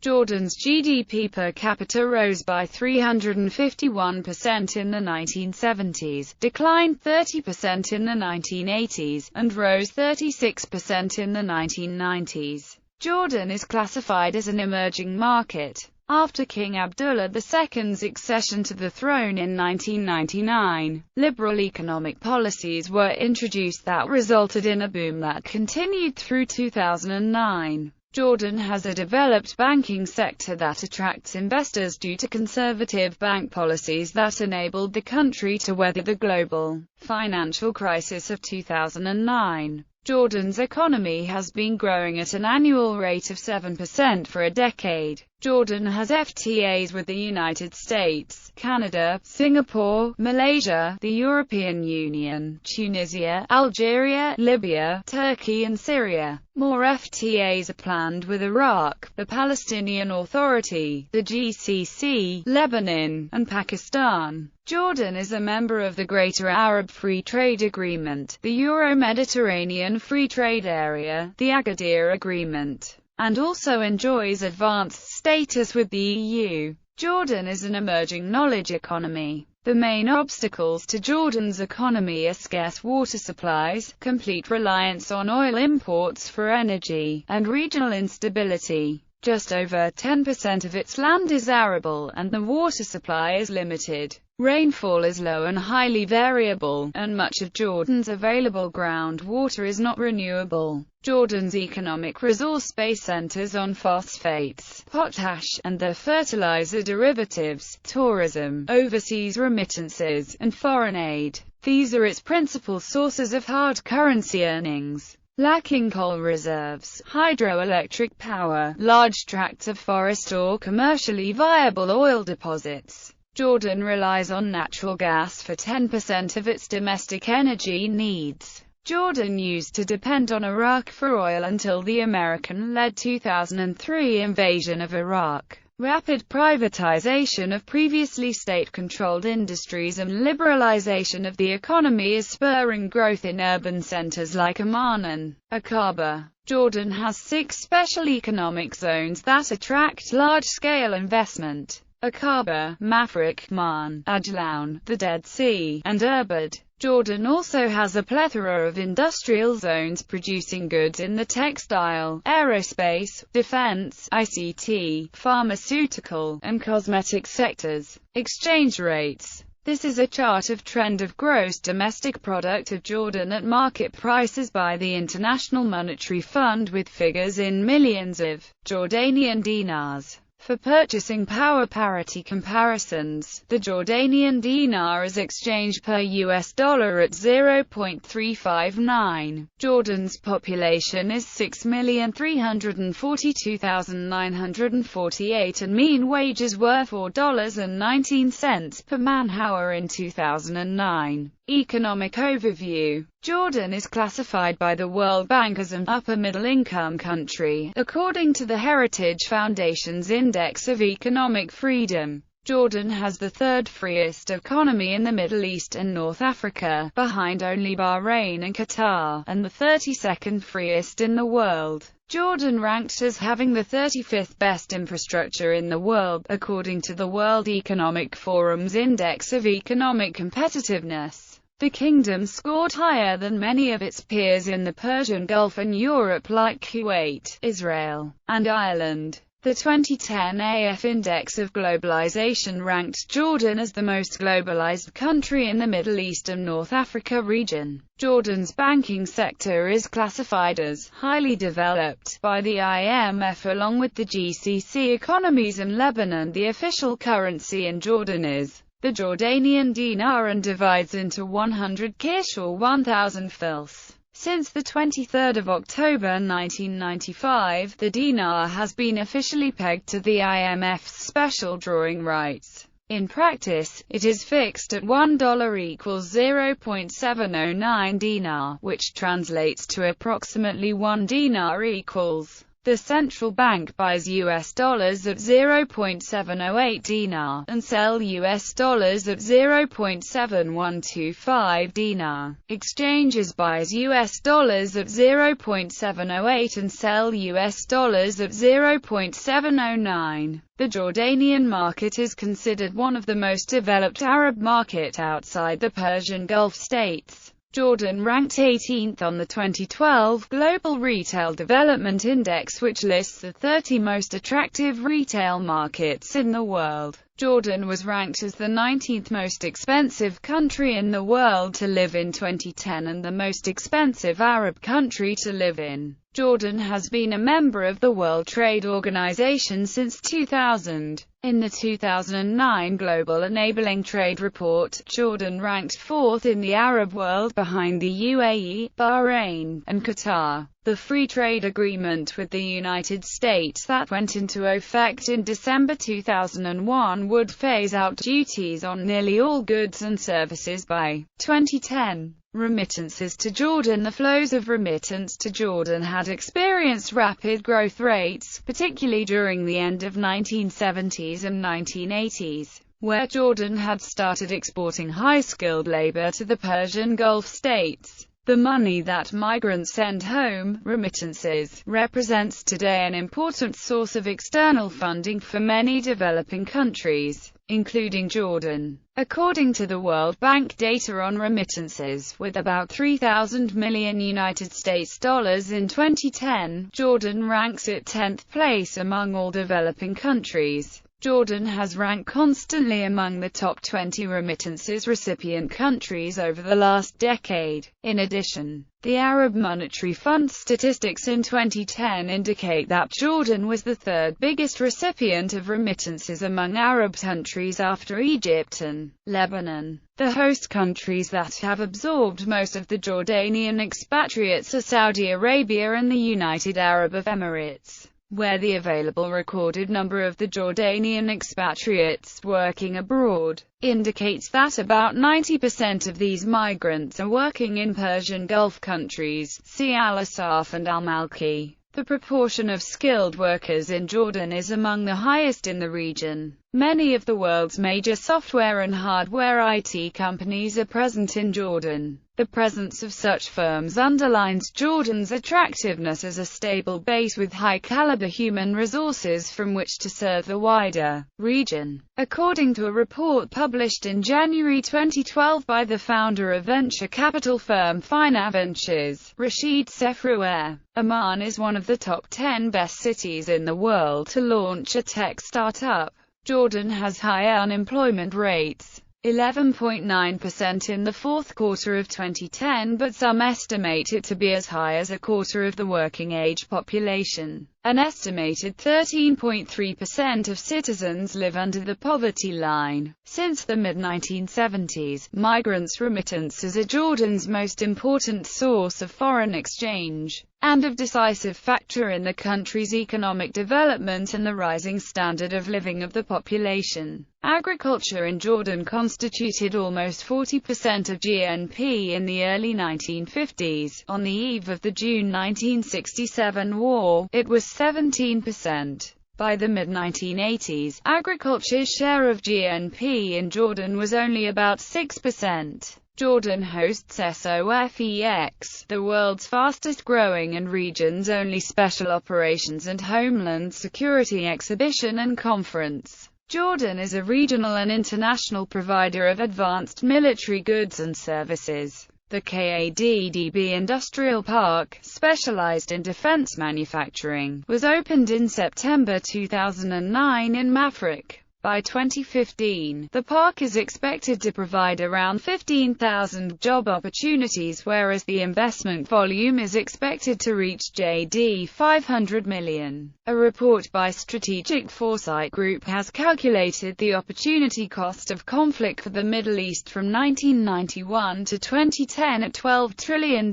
Jordan's GDP per capita rose by 351% in the 1970s, declined 30% in the 1980s, and rose 36% in the 1990s. Jordan is classified as an emerging market. After King Abdullah II's accession to the throne in 1999, liberal economic policies were introduced that resulted in a boom that continued through 2009. Jordan has a developed banking sector that attracts investors due to conservative bank policies that enabled the country to weather the global financial crisis of 2009. Jordan's economy has been growing at an annual rate of 7% for a decade. Jordan has FTAs with the United States, Canada, Singapore, Malaysia, the European Union, Tunisia, Algeria, Libya, Turkey and Syria. More FTAs are planned with Iraq, the Palestinian Authority, the GCC, Lebanon, and Pakistan. Jordan is a member of the Greater Arab Free Trade Agreement, the Euro-Mediterranean Free Trade Area, the Agadir Agreement, and also enjoys advanced status with the EU. Jordan is an emerging knowledge economy. The main obstacles to Jordan's economy are scarce water supplies, complete reliance on oil imports for energy, and regional instability. Just over 10% of its land is arable, and the water supply is limited. Rainfall is low and highly variable, and much of Jordan's available groundwater is not renewable. Jordan's economic resource base centers on phosphates, potash, and their fertilizer derivatives, tourism, overseas remittances, and foreign aid. These are its principal sources of hard currency earnings. Lacking coal reserves, hydroelectric power, large tracts of forest or commercially viable oil deposits, Jordan relies on natural gas for 10% of its domestic energy needs. Jordan used to depend on Iraq for oil until the American-led 2003 invasion of Iraq. Rapid privatization of previously state-controlled industries and liberalization of the economy is spurring growth in urban centers like Amman and Aqaba. Jordan has 6 special economic zones that attract large-scale investment: Aqaba, Mafraq, Man, Ajlan, the Dead Sea, and Irbid. Jordan also has a plethora of industrial zones producing goods in the textile, aerospace, defense, ICT, pharmaceutical, and cosmetic sectors. Exchange rates. This is a chart of trend of gross domestic product of Jordan at market prices by the International Monetary Fund with figures in millions of Jordanian dinars. For purchasing power parity comparisons, the Jordanian dinar is exchanged per US dollar at 0.359. Jordan's population is 6,342,948 and mean wages were $4.19 per man-hour in 2009. Economic overview. Jordan is classified by the World Bank as an upper-middle-income country, according to the Heritage Foundation's Index of Economic Freedom. Jordan has the third freest economy in the Middle East and North Africa, behind only Bahrain and Qatar, and the 32nd freest in the world. Jordan ranked as having the 35th best infrastructure in the world, according to the World Economic Forum's Index of Economic Competitiveness. The kingdom scored higher than many of its peers in the Persian Gulf and Europe like Kuwait, Israel, and Ireland. The 2010 AF Index of Globalization ranked Jordan as the most globalized country in the Middle East and North Africa region. Jordan's banking sector is classified as highly developed by the IMF along with the GCC economies in Lebanon. The official currency in Jordan is the Jordanian dinar and divides into 100 kish or 1,000 fils. Since the 23rd of October 1995, the dinar has been officially pegged to the IMF's special drawing rights. In practice, it is fixed at $1 equals 0.709 dinar, which translates to approximately 1 dinar equals The central bank buys US dollars at 0.708 dinar, and sell US dollars at 0.7125 dinar. Exchanges buys US dollars at 0.708 and sell US dollars at 0.709. The Jordanian market is considered one of the most developed Arab markets outside the Persian Gulf states. Jordan ranked 18th on the 2012 Global Retail Development Index, which lists the 30 most attractive retail markets in the world. Jordan was ranked as the 19th most expensive country in the world to live in 2010 and the most expensive Arab country to live in. Jordan has been a member of the World Trade Organization since 2000. In the 2009 Global Enabling Trade Report, Jordan ranked 4th in the Arab world behind the UAE, Bahrain, and Qatar. The free trade agreement with the United States that went into effect in December 2001 would phase out duties on nearly all goods and services by 2010. Remittances to Jordan. The flows of remittance to Jordan had experienced rapid growth rates, particularly during the end of 1970s and 1980s, where Jordan had started exporting high-skilled labor to the Persian Gulf states. The money that migrants send home, remittances, represents today an important source of external funding for many developing countries, including Jordan. According to the World Bank data on remittances, with about 3,000 million United States dollars in 2010, Jordan ranks at 10th place among all developing countries. Jordan has ranked constantly among the top 20 remittances recipient countries over the last decade. In addition, the Arab Monetary Fund statistics in 2010 indicate that Jordan was the third biggest recipient of remittances among Arab countries after Egypt and Lebanon. The host countries that have absorbed most of the Jordanian expatriates are Saudi Arabia and the United Arab Emirates, where the available recorded number of the Jordanian expatriates working abroad indicates that about 90% of these migrants are working in Persian Gulf countries, see Al-Asaf and Al-Malki. The proportion of skilled workers in Jordan is among the highest in the region. Many of the world's major software and hardware IT companies are present in Jordan. The presence of such firms underlines Jordan's attractiveness as a stable base with high-caliber human resources from which to serve the wider region. According to a report published in January 2012 by the founder of venture capital firm Finaventures, Rashid Sefrouer, Amman is one of the top 10 best cities in the world to launch a tech startup. Jordan has high unemployment rates, 11.9% in the fourth quarter of 2010, but some estimate it to be as high as a quarter of the working-age population. An estimated 13.3% of citizens live under the poverty line. Since the mid-1970s, migrants' remittances are Jordan's most important source of foreign exchange, and a decisive factor in the country's economic development and the rising standard of living of the population. Agriculture in Jordan constituted almost 40% of GNP in the early 1950s. On the eve of the June 1967 war, it was 17%. By the mid-1980s, agriculture's share of GNP in Jordan was only about 6%. Jordan hosts SOFEX, the world's fastest-growing and regions-only special operations and homeland security exhibition and conference. Jordan is a regional and international provider of advanced military goods and services. The KADDB Industrial Park, specialized in defense manufacturing, was opened in September 2009 in Mafraq. By 2015, the park is expected to provide around 15,000 job opportunities, whereas the investment volume is expected to reach JD 500 million. A report by Strategic Foresight Group has calculated the opportunity cost of conflict for the Middle East from 1991 to 2010 at $12 trillion.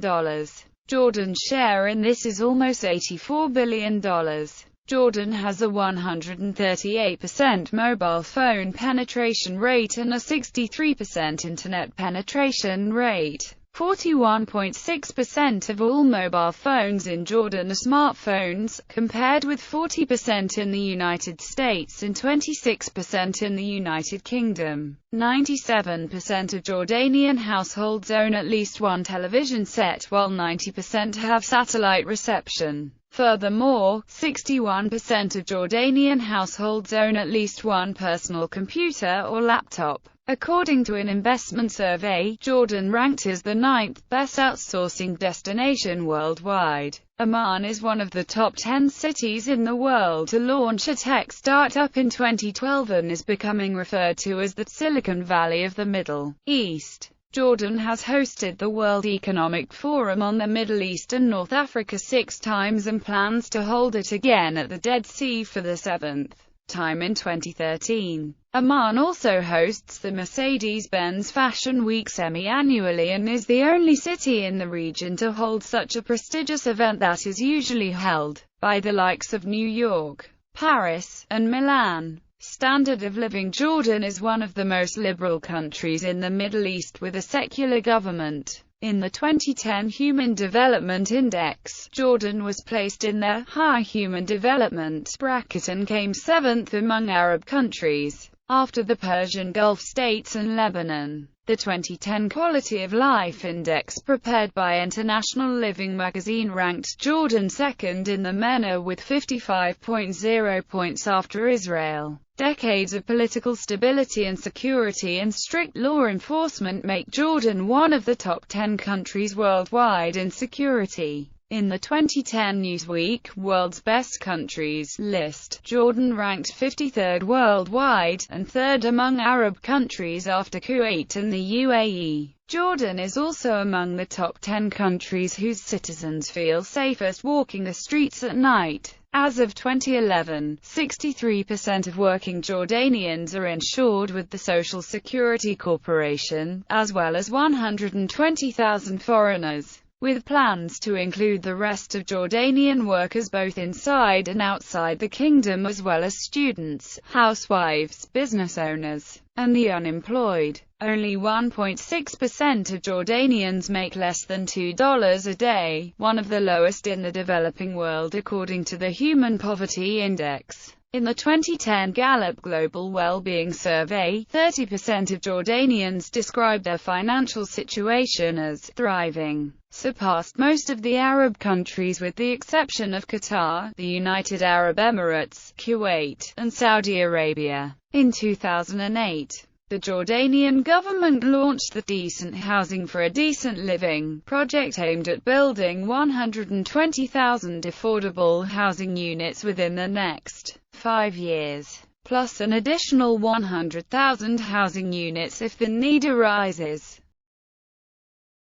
Jordan's share in this is almost $84 billion. Jordan has a 138% mobile phone penetration rate and a 63% internet penetration rate. 41.6% of all mobile phones in Jordan are smartphones, compared with 40% in the United States and 26% in the United Kingdom. 97% of Jordanian households own at least one television set, while 90% have satellite reception. Furthermore, 61% of Jordanian households own at least one personal computer or laptop. According to an investment survey, Jordan ranked as the 9th best outsourcing destination worldwide. Amman is one of the top 10 cities in the world to launch a tech startup in 2012 and is becoming referred to as the Silicon Valley of the Middle East. Jordan has hosted the World Economic Forum on the Middle East and North Africa 6 times and plans to hold it again at the Dead Sea for the 7th time in 2013. Amman also hosts the Mercedes-Benz Fashion Week semi-annually and is the only city in the region to hold such a prestigious event that is usually held by the likes of New York, Paris, and Milan. Standard of living: Jordan is one of the most liberal countries in the Middle East with a secular government. In the 2010 Human Development Index, Jordan was placed in the high human development bracket and came 7th among Arab countries, after the Persian Gulf states and Lebanon. The 2010 Quality of Life Index, prepared by International Living magazine, ranked Jordan second in the MENA with 55.0 points after Israel. Decades of political stability and security and strict law enforcement make Jordan one of the top 10 countries worldwide in security. In the 2010 Newsweek World's Best Countries list, Jordan ranked 53rd worldwide, and 3rd among Arab countries after Kuwait and the UAE. Jordan is also among the top 10 countries whose citizens feel safest walking the streets at night. As of 2011, 63% of working Jordanians are insured with the Social Security Corporation, as well as 120,000 foreigners, with plans to include the rest of Jordanian workers both inside and outside the kingdom, as well as students, housewives, business owners, and the unemployed. Only 1.6% of Jordanians make less than $2 a day, one of the lowest in the developing world according to the Human Poverty Index. In the 2010 Gallup Global Well-Being Survey, 30% of Jordanians described their financial situation as thriving, surpassed most of the Arab countries with the exception of Qatar, the United Arab Emirates, Kuwait, and Saudi Arabia. In 2008, the Jordanian government launched the Decent Housing for a Decent Living project aimed at building 120,000 affordable housing units within the next 5 years, plus an additional 100,000 housing units if the need arises.